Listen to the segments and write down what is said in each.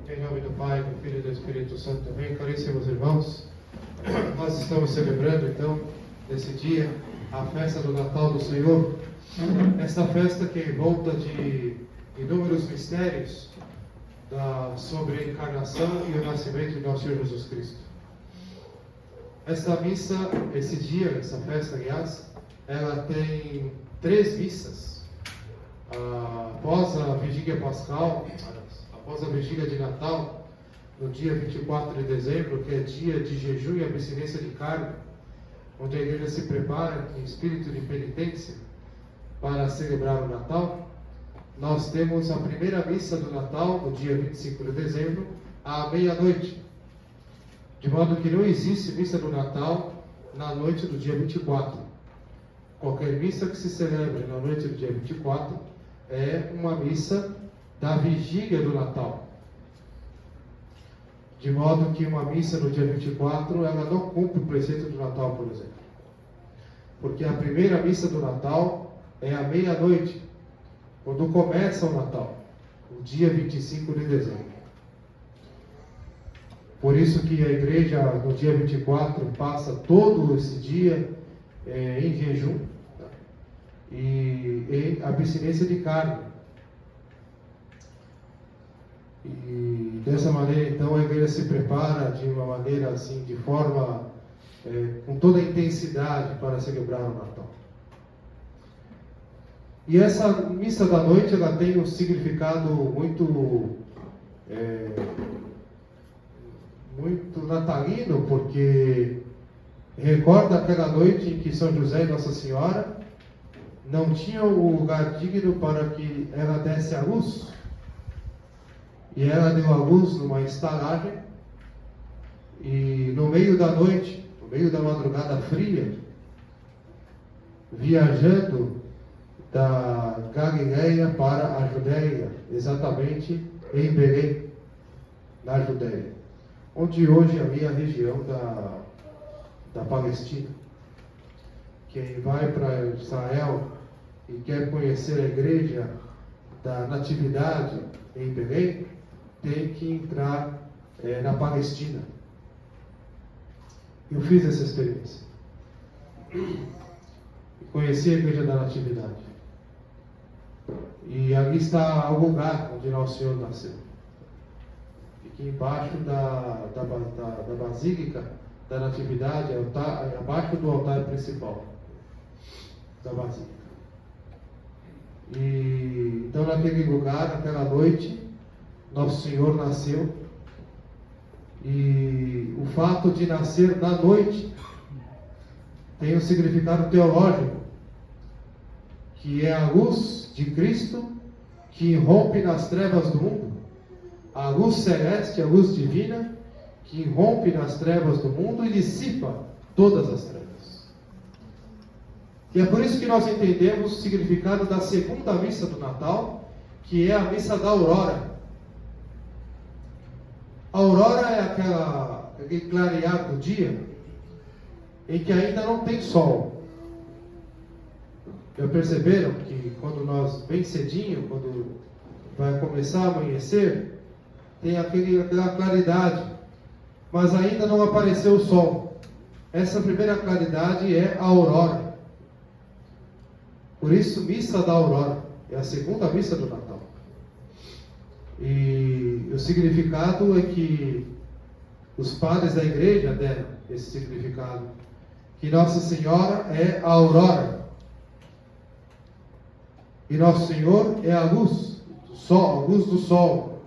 Em nome do Pai, do Filho e do Espírito Santo também, caríssimos irmãos, nós estamos celebrando então, nesse dia, a festa do Natal do Senhor. Esta festa que envolta de inúmeros mistérios sobre a encarnação e o nascimento de nosso Senhor Jesus Cristo. Esta missa, esse dia, essa festa, aliás, ela tem 3 missas. Após a Vigília Pascal, após a Vigília de Natal, no dia 24 de dezembro, que é dia de jejum e abstinência de carne, onde a igreja se prepara em espírito de penitência para celebrar o Natal, nós temos a primeira missa do Natal, no dia 25 de dezembro, à meia-noite. De modo que não existe missa do Natal na noite do dia 24. Qualquer missa que se celebre na noite do dia 24 é uma missa da vigília do Natal. De modo que uma missa no dia 24, ela não cumpre o preceito do Natal, por exemplo. Porque a primeira missa do Natal é à meia-noite, quando começa o Natal, o dia 25 de dezembro. Por isso que a igreja, no dia 24, passa todo esse dia em jejum, tá? E em abstinência de carne. E dessa maneira, então, a igreja se prepara de uma maneira assim, de forma, com toda a intensidade para celebrar o Natal. E essa missa da noite, ela tem um significado muito natalino, porque recorda aquela noite em que São José e Nossa Senhora não tinham o lugar digno para que ela desse à luz. E ela deu à luz numa estalagem, e no meio da noite, no meio da madrugada fria, viajando da Galileia para a Judéia, exatamente em Belém, na Judéia, onde hoje ali é a região da Palestina. Quem vai para Israel e quer conhecer a igreja da Natividade em Belém, tem que entrar na Palestina. Eu fiz essa experiência. E conheci a igreja da Natividade. E ali está o lugar onde Nosso Senhor nasceu. Fica embaixo da Basílica da Natividade, abaixo do altar principal da Basílica. E então, naquele lugar, naquela noite, Nosso Senhor nasceu. E o fato de nascer na noite tem um significado teológico, que é a luz de Cristo que irrompe nas trevas do mundo, a luz celeste, a luz divina, que irrompe nas trevas do mundo e dissipa todas as trevas. E é por isso que nós entendemos o significado da segunda missa do Natal, que é a missa da aurora. A aurora é aquele clarear do dia em que ainda não tem sol. Já perceberam que quando nós, bem cedinho, quando vai começar a amanhecer, tem aquela claridade, mas ainda não apareceu o sol. Essa primeira claridade é a aurora. Por isso, missa da aurora é a segunda missa do Natal. E o significado é que os padres da igreja deram esse significado, que Nossa Senhora é a aurora e Nosso Senhor é a luz do sol, a luz do sol,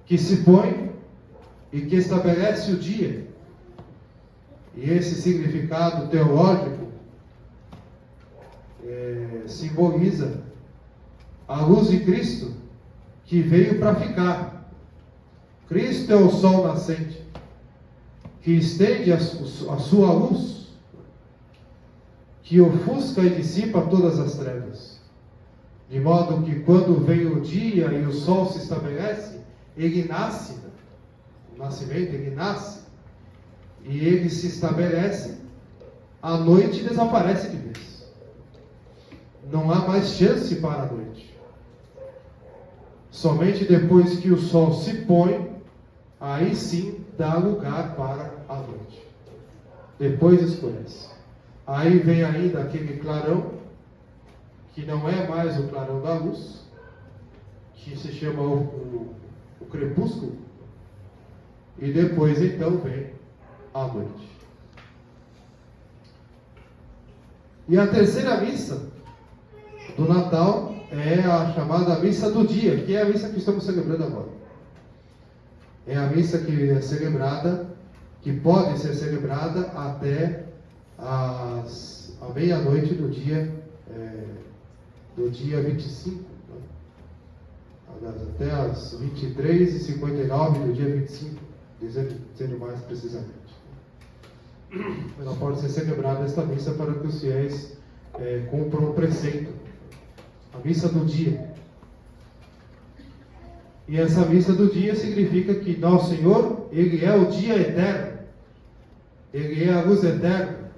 que se põe e que estabelece o dia. E esse significado teológico simboliza a luz de Cristo, que veio para ficar. Cristo é o sol nascente, que estende a sua luz, que ofusca e dissipa todas as trevas. De modo que quando vem o dia e o sol se estabelece, ele nasce, o nascimento, ele nasce, e ele se estabelece, a noite desaparece de vez. Não há mais chance para a noite. Somente depois que o sol se põe, aí sim dá lugar para a noite. Depois escurece. Aí vem ainda aquele clarão, que não é mais o clarão da luz, que se chama o crepúsculo, e depois então vem a noite. E a terceira missa do Natal é a chamada missa do dia, que é a missa que estamos celebrando agora. É a missa que é celebrada, que pode ser celebrada até a meia-noite do dia 25, né? Até as 23h59 do dia 25, dizendo mais precisamente. Ela pode ser celebrada esta missa para que os fiéis cumpram o preceito, a missa do dia. E essa missa do dia significa que nosso Senhor, Ele é o dia eterno, Ele é a luz eterna,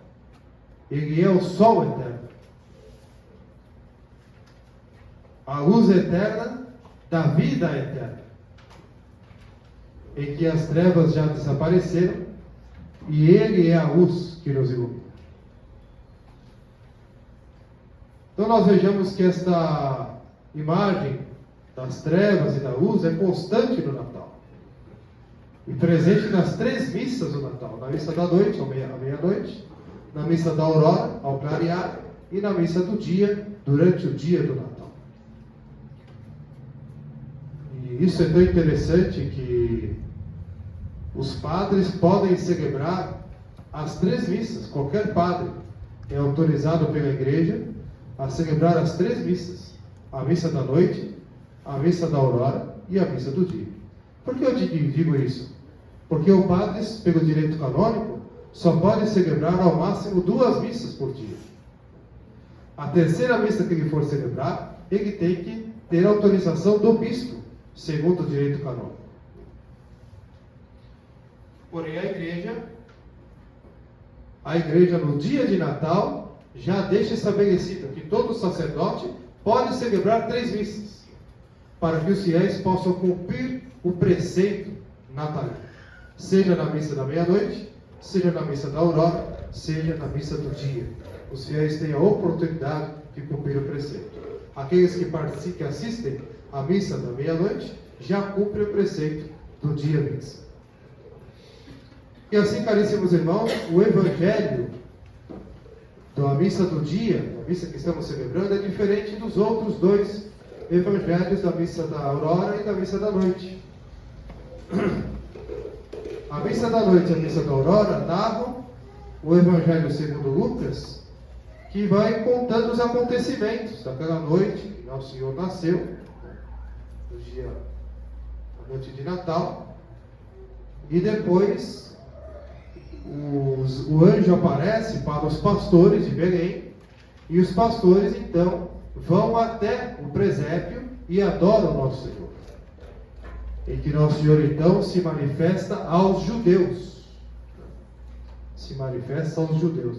Ele é o sol eterno, a luz eterna da vida eterna, em que as trevas já desapareceram, e Ele é a luz que nos ilumina. Então nós vejamos que esta imagem das trevas e da luz é constante no Natal, e presente nas três missas do Natal: na missa da noite, à meia-noite, na missa da aurora, ao clarear, e na missa do dia, durante o dia do Natal. E isso é tão interessante que os padres podem celebrar as três missas. Qualquer padre é autorizado pela igreja a celebrar as três missas: a missa da noite, a missa da aurora e a missa do dia. Por que eu digo isso? Porque o padre, pelo direito canônico, só pode celebrar ao máximo 2 missas por dia. A terceira missa que ele for celebrar, ele tem que ter autorização do bispo, segundo o direito canônico. Porém, a igreja no dia de Natal já deixa estabelecido que todo sacerdote pode celebrar 3 missas, para que os fiéis possam cumprir o preceito natalino, seja na missa da meia-noite, seja na missa da aurora, seja na missa do dia. Os fiéis têm a oportunidade de cumprir o preceito. Aqueles que assistem à missa da meia-noite já cumprem o preceito do dia missa. E assim, caríssimos irmãos, o evangelho da missa do dia, a missa que estamos celebrando, é diferente dos outros 2 evangelhos, da missa da aurora e da missa da noite. A missa da noite e a missa da aurora narram o evangelho segundo Lucas, que vai contando os acontecimentos daquela noite que Nosso Senhor nasceu, a noite de Natal, e depois o anjo aparece para os pastores de Belém, e os pastores então vão até o presépio e adoram Nosso Senhor, em que Nosso Senhor então se manifesta aos judeus.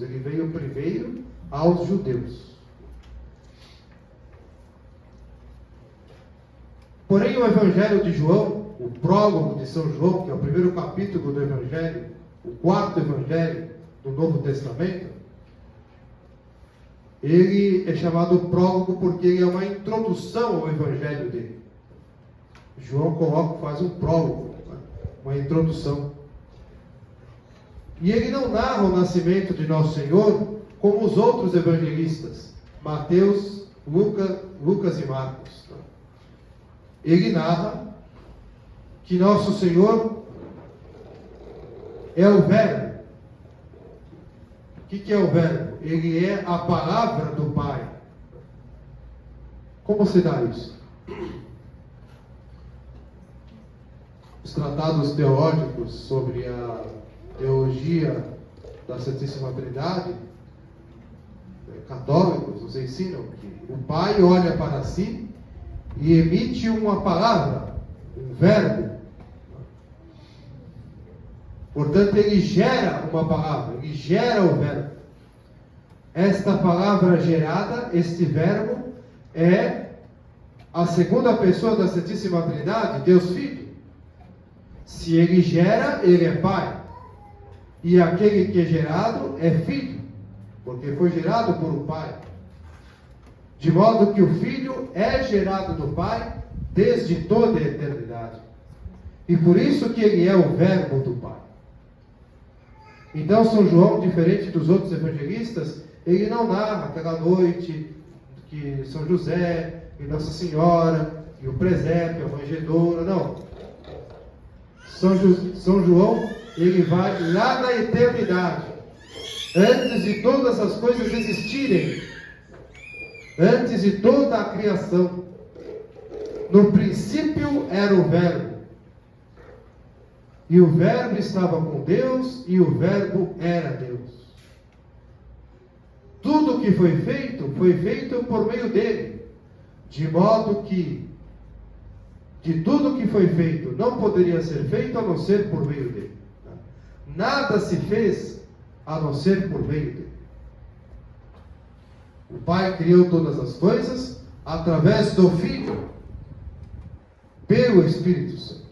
Ele veio primeiro aos judeus. Porém, o Evangelho de João, o prólogo de São João, que é o primeiro capítulo do Evangelho, o 4º Evangelho do Novo Testamento, ele é chamado prólogo porque ele é uma introdução ao Evangelho dele. João faz um prólogo, uma introdução. E ele não narra o nascimento de Nosso Senhor como os outros evangelistas, Mateus, Lucas e Marcos. Ele narra que Nosso Senhor é o Verbo. O que é o Verbo? Ele é a palavra do Pai. Como se dá isso? Os tratados teológicos sobre a teologia da Santíssima Trindade, católicos, nos ensinam que o Pai olha para si e emite uma palavra, um verbo. Portanto, ele gera uma palavra, ele gera o verbo. Esta palavra gerada, este verbo, é a segunda pessoa da Santíssima Trindade, Deus Filho. Se ele gera, ele é Pai. E aquele que é gerado é Filho, porque foi gerado por um Pai. De modo que o Filho é gerado do Pai desde toda a eternidade. E por isso que ele é o verbo do Pai. Então São João, diferente dos outros evangelistas, ele não narra aquela noite que São José e Nossa Senhora e o presépio, a manjedoura, não. São João, ele vai lá na eternidade, antes de todas as coisas existirem, antes de toda a criação. No princípio era o Verbo, e o Verbo estava com Deus, e o Verbo era Deus. Tudo que foi feito por meio dele, de modo que de tudo que foi feito não poderia ser feito a não ser por meio dele. Nada se fez a não ser por meio dele. O Pai criou todas as coisas através do Filho, pelo Espírito Santo.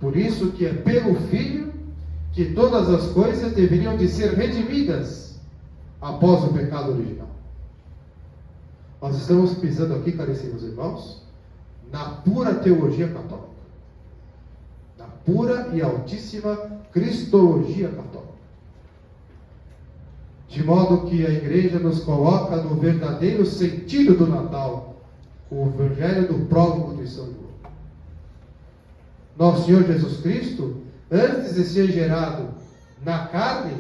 Por isso que é pelo Filho que todas as coisas deveriam de ser redimidas após o pecado original. Nós estamos pisando aqui, caríssimos irmãos, na pura teologia católica, na pura e altíssima cristologia católica. De modo que a Igreja nos coloca no verdadeiro sentido do Natal, o Evangelho do prólogo de São João. Nosso Senhor Jesus Cristo, antes de ser gerado na carne,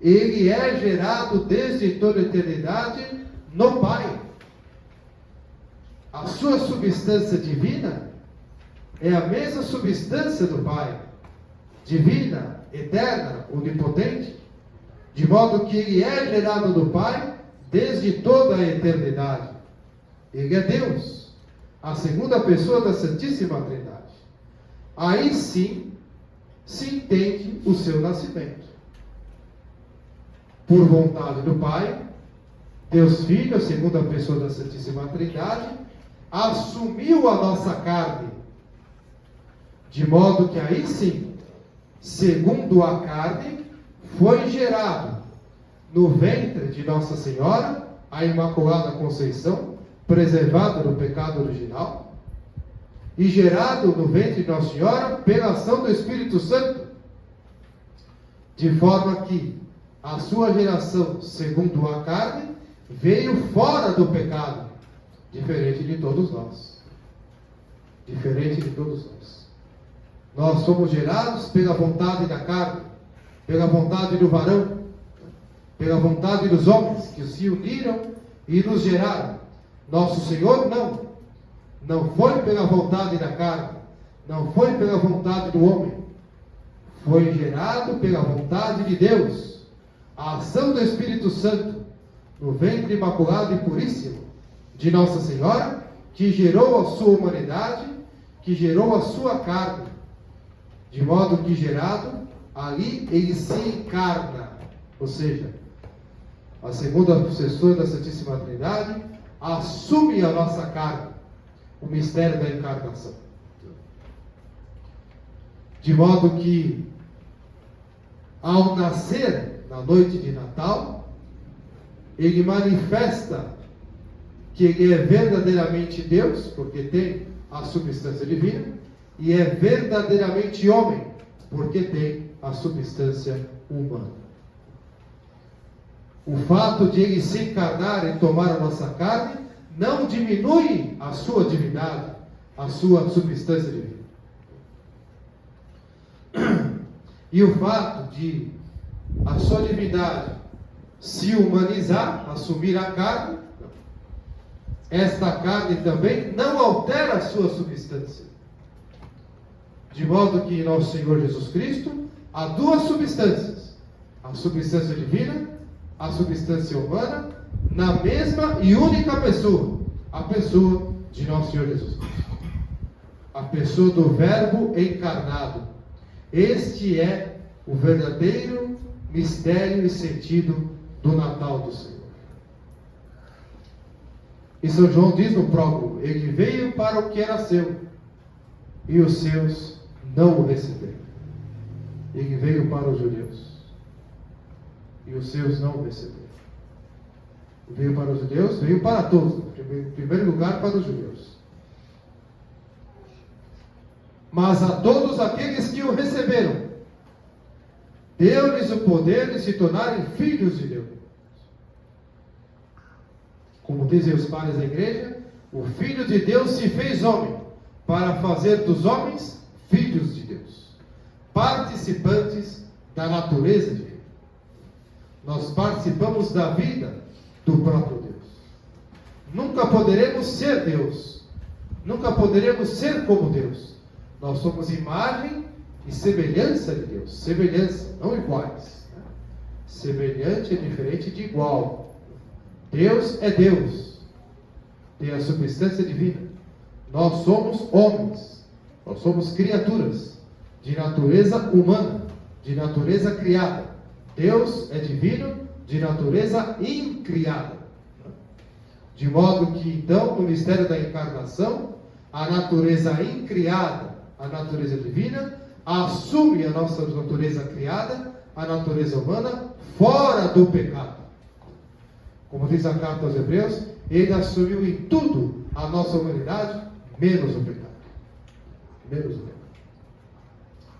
ele é gerado desde toda a eternidade no Pai. A sua substância divina é a mesma substância do Pai, divina, eterna, onipotente, de modo que ele é gerado do Pai desde toda a eternidade. Ele é Deus, a segunda pessoa da Santíssima Trindade. Aí sim se entende o seu nascimento. Por vontade do Pai, Deus Filho, a segunda pessoa da Santíssima Trindade, assumiu a nossa carne, de modo que aí sim, segundo a carne, foi gerado no ventre de Nossa Senhora, a Imaculada Conceição, preservada do pecado original, e gerado no ventre de Nossa Senhora pela ação do Espírito Santo, de forma que a sua geração, segundo a carne, veio fora do pecado, diferente de todos nós. Diferente de todos nós. Nós somos gerados pela vontade da carne, pela vontade do varão, pela vontade dos homens que se uniram e nos geraram. Nosso Senhor não. Não foi pela vontade da carne, não foi pela vontade do homem. Foi gerado pela vontade de Deus. A ação do Espírito Santo no ventre imaculado e puríssimo de Nossa Senhora, que gerou a sua humanidade, que gerou a sua carne, de modo que gerado, ali ele se encarna, ou seja, a segunda pessoa da Santíssima Trindade assume a nossa carne, o mistério da encarnação. De modo que, ao nascer na noite de Natal, ele manifesta que ele é verdadeiramente Deus, porque tem a substância divina, e é verdadeiramente homem, porque tem a substância humana. O fato de ele se encarnar e tomar a nossa carne não diminui a sua divindade, a sua substância divina. E o fato de a sua divindade se humanizar, assumir a carne, esta carne também não altera a sua substância. De modo que em nosso Senhor Jesus Cristo há duas substâncias: a substância divina, a substância humana, na mesma e única pessoa, a pessoa de nosso Senhor Jesus Cristo. a pessoa do Verbo encarnado. Este é o verdadeiro mistério e sentido do Natal do Senhor. E São João diz no prólogo: ele veio para o que era seu, e os seus não o receberam. Ele veio para os judeus, e os seus não o receberam. Veio para os judeus, veio para todos, em primeiro lugar para os judeus. Mas a todos aqueles que o receberam, deu-lhes o poder de se tornarem filhos de Deus. Como dizem os pais da igreja, o Filho de Deus se fez homem, para fazer dos homens filhos de Deus, participantes da natureza divina. Nós participamos da vida do próprio Deus. Nunca poderemos ser Deus, nunca poderemos ser como Deus. Nós somos imagem e semelhança de Deus. Semelhança, não iguais. Semelhante é diferente de igual. Deus é Deus, tem a substância divina. Nós somos homens, nós somos criaturas de natureza humana, de natureza criada. Deus é divino, de natureza incriada. De modo que, então, no mistério da encarnação, a natureza incriada, a natureza divina, assume a nossa natureza criada, a natureza humana, fora do pecado. Como diz a carta aos Hebreus, ele assumiu em tudo a nossa humanidade, menos o pecado. Menos o pecado.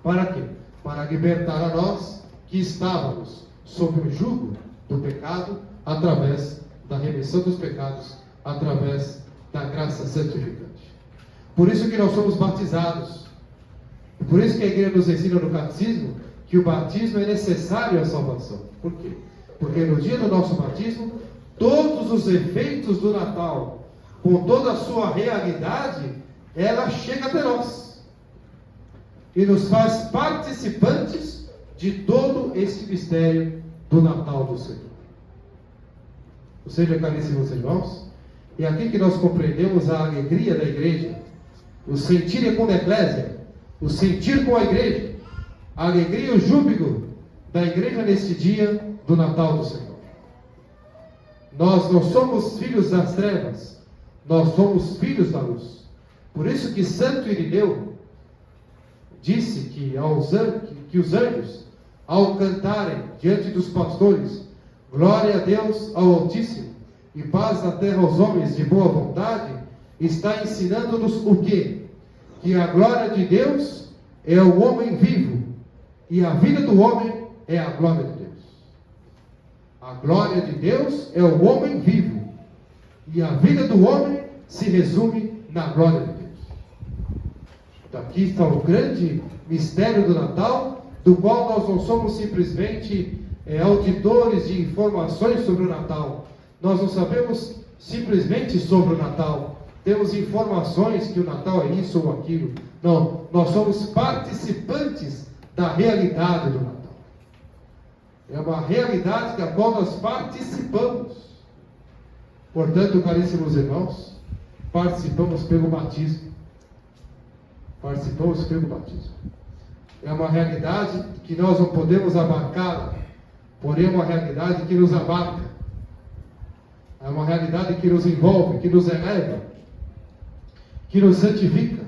Para quê? Para libertar a nós que estávamos sob o jugo do pecado, através da remissão dos pecados, através da graça santificante. Por isso que nós somos batizados. E por isso que a igreja nos ensina no catecismo que o batismo é necessário à salvação. Por quê? Porque no dia do nosso batismo, todos os efeitos do Natal, com toda a sua realidade, ela chega até nós e nos faz participantes de todo esse mistério do Natal do Senhor. Ou seja, caríssimos irmãos, é aqui que nós compreendemos a alegria da igreja, o sentir com a eclésia, o sentir com a igreja, a alegria e o júbilo da igreja neste dia do Natal do Senhor. Nós não somos filhos das trevas, nós somos filhos da luz. Por isso que Santo Irineu disse que os anjos, ao cantarem diante dos pastores, glória a Deus ao Altíssimo, e paz na terra aos homens de boa vontade, está ensinando-nos o quê? Que a glória de Deus é o homem vivo, e a vida do homem é a glória de Deus. A glória de Deus é o homem vivo, e a vida do homem se resume na glória de Deus. Então, aqui está o grande mistério do Natal, do qual nós não somos simplesmente auditores de informações sobre o Natal. Nós não sabemos simplesmente sobre o Natal. Temos informações que o Natal é isso ou aquilo. Não, nós somos participantes da realidade do Natal. É uma realidade da qual nós participamos. Portanto, caríssimos irmãos, participamos pelo batismo. Participamos pelo batismo. É uma realidade que nós não podemos abarcá-la, porém é uma realidade que nos abarca. É uma realidade que nos envolve, que nos eleva, que nos santifica,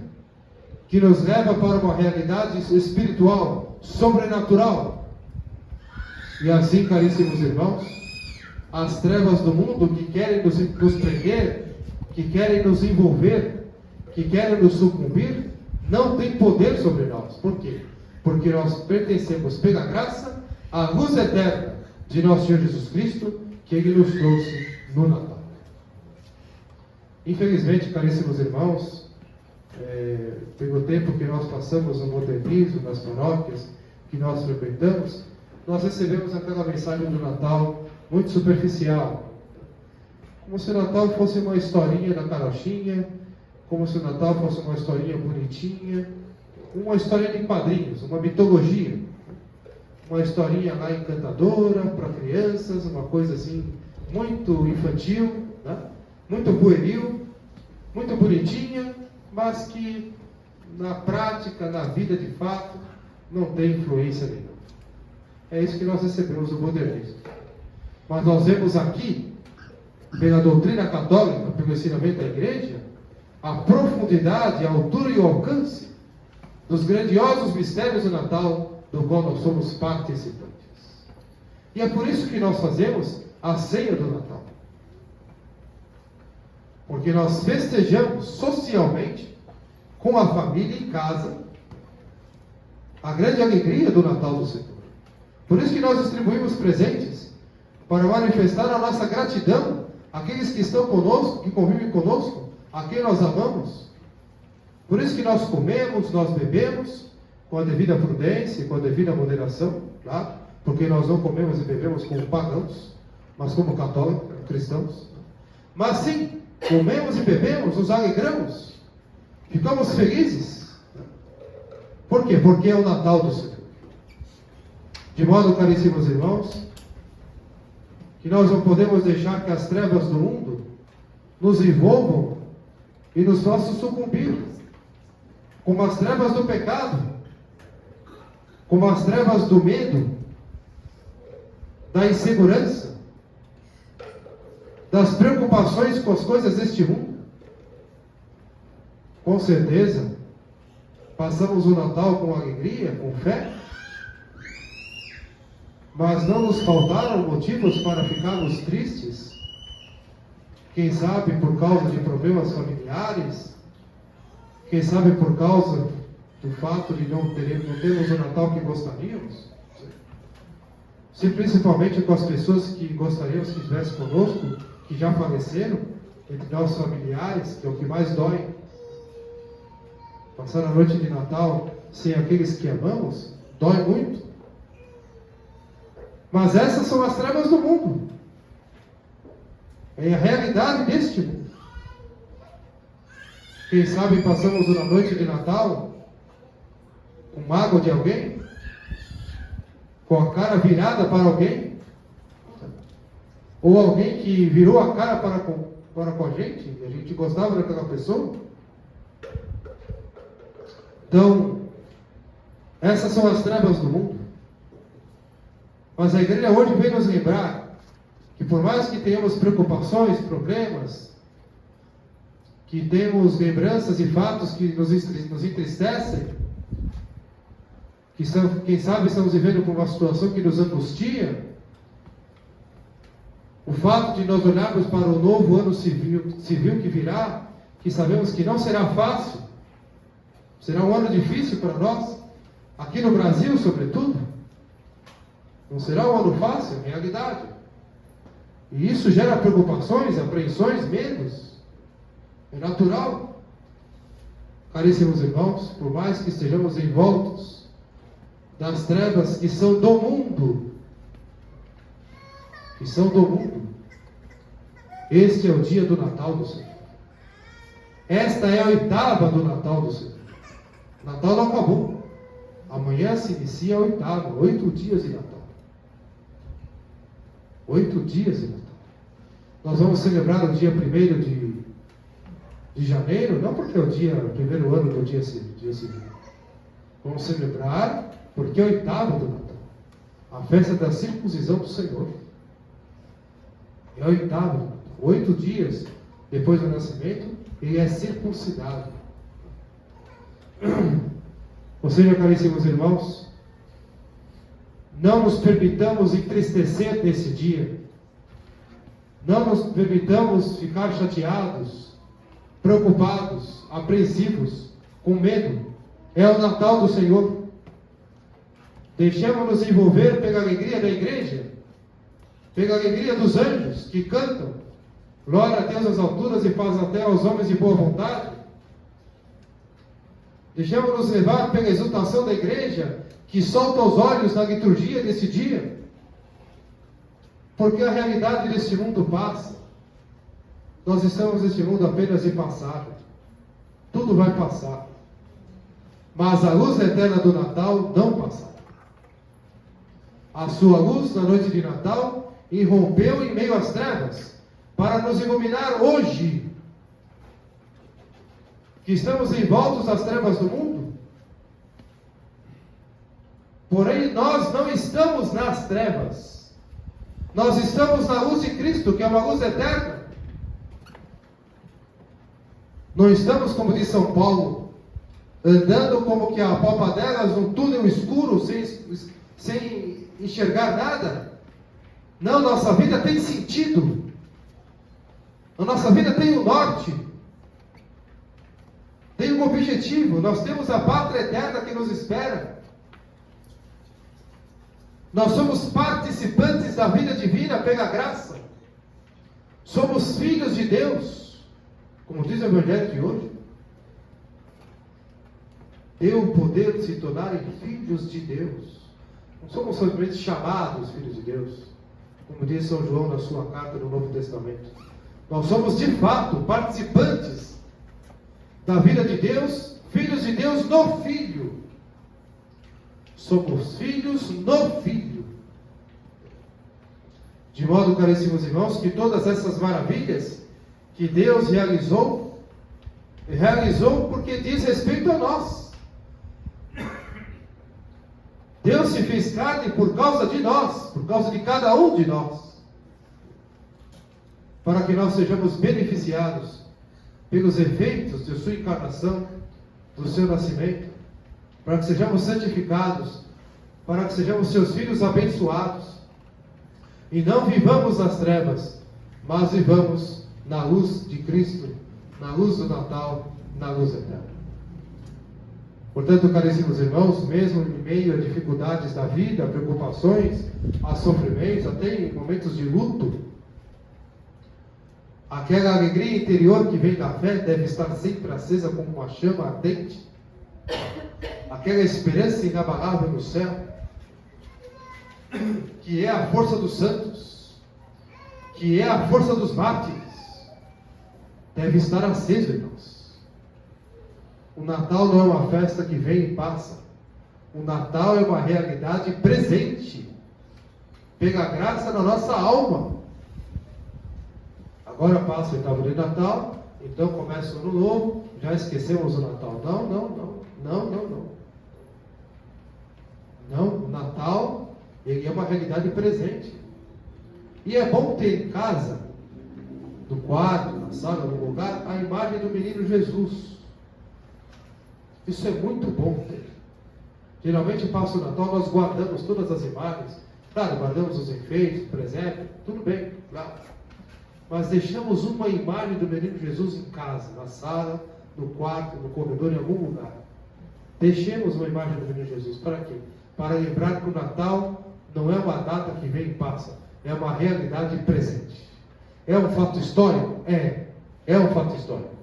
que nos leva para uma realidade espiritual, sobrenatural. E assim, caríssimos irmãos, as trevas do mundo que querem nos prender, que querem nos envolver, que querem nos sucumbir, não tem poder sobre nós. Por quê? Porque nós pertencemos pela graça à luz eterna de nosso Senhor Jesus Cristo, que Ele nos trouxe no Natal. Infelizmente, caríssimos irmãos, pelo tempo que nós passamos no modernismo, nas paróquias que nós frequentamos, nós recebemos aquela mensagem do Natal muito superficial. Como se o Natal fosse uma historinha da carochinha, como se o Natal fosse uma historinha bonitinha, uma historinha de quadrinhos, uma mitologia, uma historinha lá encantadora para crianças, uma coisa assim muito infantil, né? Muito pueril, muito bonitinha, mas que na prática, na vida de fato, não tem influência nenhuma. É isso que nós recebemos do modernismo. Mas nós vemos aqui, pela doutrina católica, pelo ensinamento da igreja, a profundidade, a altura e o alcance dos grandiosos mistérios do Natal, do qual nós somos participantes. E é por isso que nós fazemos a ceia do Natal. Porque nós festejamos socialmente, com a família em casa, a grande alegria do Natal do Senhor. Por isso que nós distribuímos presentes, para manifestar a nossa gratidão àqueles que estão conosco, que convivem conosco, a quem nós amamos. Por isso que nós comemos, nós bebemos, com a devida prudência, com a devida moderação, claro, porque nós não comemos e bebemos como pagãos, mas como católicos, cristãos. Mas sim, comemos e bebemos, nos alegramos, ficamos felizes. Por quê? Porque é o Natal do Senhor. De modo, caríssimos irmãos, que nós não podemos deixar que as trevas do mundo nos envolvam e nos façam sucumbir, como as trevas do pecado, como as trevas do medo, da insegurança, das preocupações com as coisas deste mundo. Com certeza, passamos o Natal com alegria, com fé, mas não nos faltaram motivos para ficarmos tristes, quem sabe por causa de problemas familiares, quem sabe por causa do fato de não termos o Natal que gostaríamos, se principalmente com as pessoas que gostaríamos que estivessem conosco, que já faleceram, entre nossos familiares, que é o que mais dói. Passar a noite de Natal sem aqueles que amamos, dói muito. Mas essas são as trevas do mundo. É a realidade deste mundo. Quem sabe passamos uma noite de Natal com mágoa de alguém, com a cara virada para alguém, ou alguém que virou a cara para com a gente, e a gente gostava daquela pessoa. Então, essas são as trevas do mundo. Mas a igreja hoje vem nos lembrar que por mais que tenhamos preocupações, problemas, que temos lembranças e fatos que nos entristecem, quem sabe estamos vivendo por uma situação que nos angustia, o fato de nós olharmos para o novo ano civil que virá, que sabemos que não será fácil, será um ano difícil para nós, aqui no Brasil sobretudo, não será um ano fácil, é realidade. E isso gera preocupações, apreensões, medos. É natural. Caríssimos irmãos, por mais que estejamos envoltos das trevas que são do mundo, este é o dia do Natal do Senhor. Esta é a oitava do Natal do Senhor. O Natal não acabou. Amanhã se inicia a oitava, 8 dias de Natal. 8 dias de Natal. Nós vamos celebrar o dia 1º de janeiro, não porque é o primeiro ano do dia civil. Vamos celebrar porque é o 8º do Natal. A festa da circuncisão do Senhor. É o 8º do Natal. 8 dias depois do nascimento, ele é circuncidado. Ou seja, caríssimos irmãos, não nos permitamos entristecer nesse dia. Não nos permitamos ficar chateados, preocupados, apreensivos, com medo. É o Natal do Senhor. Deixemos-nos envolver pela alegria da igreja, pela alegria dos anjos que cantam glória a Deus nas alturas e paz até aos homens de boa vontade. Deixemos-nos levar pela exultação da igreja, que solta os olhos na liturgia desse dia. Porque a realidade deste mundo passa. Nós estamos neste mundo apenas de passagem. Tudo vai passar. Mas a luz eterna do Natal não passará. A sua luz na noite de Natal irrompeu em meio às trevas para nos iluminar hoje. que estamos envoltos nas trevas do mundo. Porém, nós não estamos nas trevas. Nós estamos na luz de Cristo, que é uma luz eterna. Não estamos, como diz São Paulo, andando como que a popa delas num túnel escuro, sem enxergar nada. Não, nossa vida tem sentido. A nossa vida tem um norte. Tem um objetivo. Nós temos a pátria eterna que nos espera. Nós somos participantes da vida divina pela graça. Somos filhos de Deus, como diz o Evangelho de hoje. Deu o poder de se tornarem filhos de Deus. Não somos simplesmente chamados filhos de Deus, como diz São João na sua carta no Novo Testamento. Nós somos de fato participantes da vida de Deus, filhos de Deus no Filho. Somos filhos no Filho. De modo, caríssimos irmãos, que todas essas maravilhas que Deus realizou porque diz respeito a nós. Deus se fez carne por causa de nós, por causa de cada um de nós, para que nós sejamos beneficiados pelos efeitos de sua encarnação, do seu nascimento, para que sejamos santificados, para que sejamos seus filhos abençoados, e não vivamos nas trevas, mas vivamos na luz de Cristo, na luz do Natal, na luz eterna. Portanto, caríssimos irmãos, mesmo em meio a dificuldades da vida, a preocupações, a sofrimentos, até em momentos de luto, aquela alegria interior que vem da fé deve estar sempre acesa como uma chama ardente. Aquela esperança inabalável no céu, que é a força dos santos, que é a força dos mártires, deve estar acesa em nós. O Natal não é uma festa que vem e passa. O Natal é uma realidade presente, pela graça na nossa alma. Agora passa o oitavo de Natal, então começa o ano novo, já esquecemos o Natal. Não. Não, o Natal, ele é uma realidade presente. E é bom ter em casa, no quarto, na sala, no lugar, a imagem do menino Jesus. Isso é muito bom ter. Geralmente passa o Natal, nós guardamos todas as imagens. Claro, guardamos os enfeites, o presépio, tudo bem, claro. Mas deixamos uma imagem do menino Jesus em casa, na sala, no quarto, no corredor, em algum lugar. Deixemos uma imagem do menino Jesus. Para quê? Para lembrar que o Natal não é uma data que vem e passa. É uma realidade presente. É um fato histórico? É um fato histórico.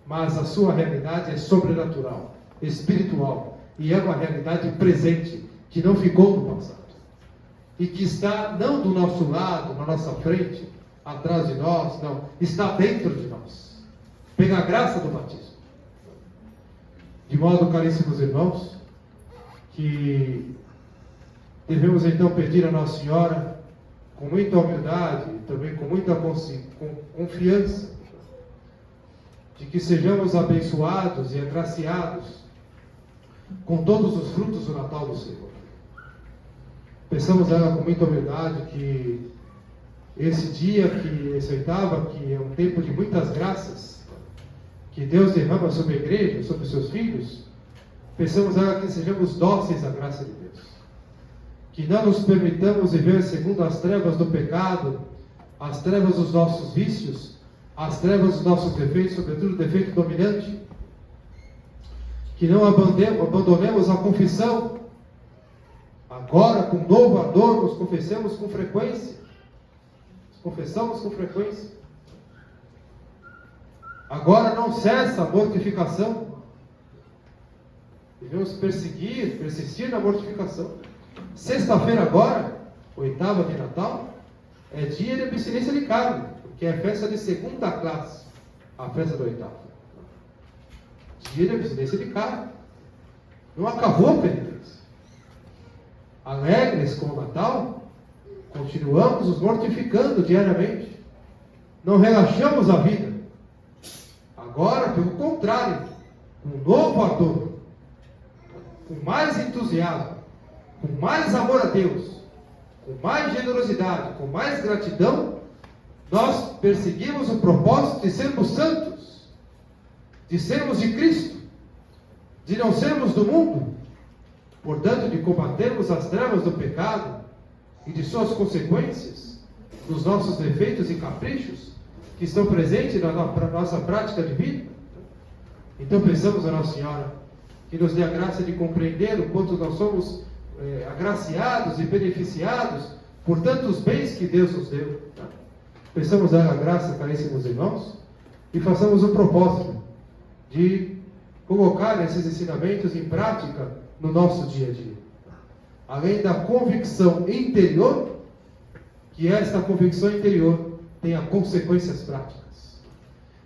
Mas a sua realidade é sobrenatural, espiritual. E é uma realidade presente, que não ficou no passado. E que está não do nosso lado, na nossa frente, atrás de nós, não. Está dentro de nós. Pela graça do batismo. De modo, caríssimos irmãos, que devemos então pedir a Nossa Senhora, com muita humildade e também com muita confiança, de que sejamos abençoados e agraciados com todos os frutos do Natal do Senhor. Peçamos a ela com muita humildade que esse dia, essa oitava, que é um tempo de muitas graças, que Deus derrama sobre a igreja, sobre os seus filhos, peçamos a ela que sejamos dóceis à graça de Deus. Que não nos permitamos viver segundo as trevas do pecado, as trevas dos nossos vícios, as trevas dos nossos defeitos, sobretudo o defeito dominante. Que não abandonemos a confissão. Agora, com novo ardor, nos confessemos com frequência. Nos confessamos com frequência. Agora não cessa a mortificação. Devemos persistir na mortificação. Sexta-feira agora, oitava de Natal, é dia de abstinência de carne, porque é festa de segunda classe, a festa da oitava. Dia de abstinência de carne. Não acabou a penitência. Alegres com o Natal, continuamos nos mortificando diariamente. Não relaxamos a vida. Agora, pelo contrário, com novo ardor, com mais entusiasmo, com mais amor a Deus, com mais generosidade, com mais gratidão, nós perseguimos o propósito de sermos santos, de sermos de Cristo, de não sermos do mundo, portanto, de combatermos as trevas do pecado e de suas consequências, dos nossos defeitos e caprichos que estão presentes na nossa prática de vida. Então pensamos a Nossa Senhora que nos dê a graça de compreender o quanto nós somos agraciados e beneficiados por tantos bens que Deus nos deu. Pensamos a graça, caríssimos irmãos, e façamos o propósito de colocar esses ensinamentos em prática no nosso dia a dia. Além da convicção interior, que esta convicção interior tenha consequências práticas.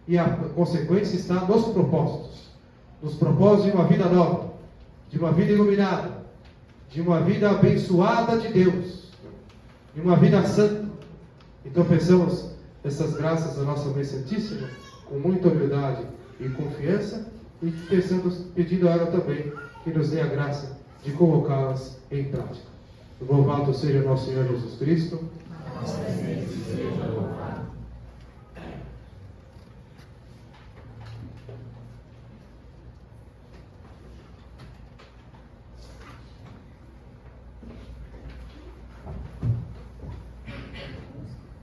E a consequência está nos propósitos de uma vida nova, de uma vida iluminada, de uma vida abençoada de Deus, de uma vida santa. Então pensamos essas graças da nossa Mãe Santíssima com muita humildade e confiança, e pedindo a ela também que nos dê a graça de colocá-las em prática. Louvado seja nosso Senhor Jesus Cristo.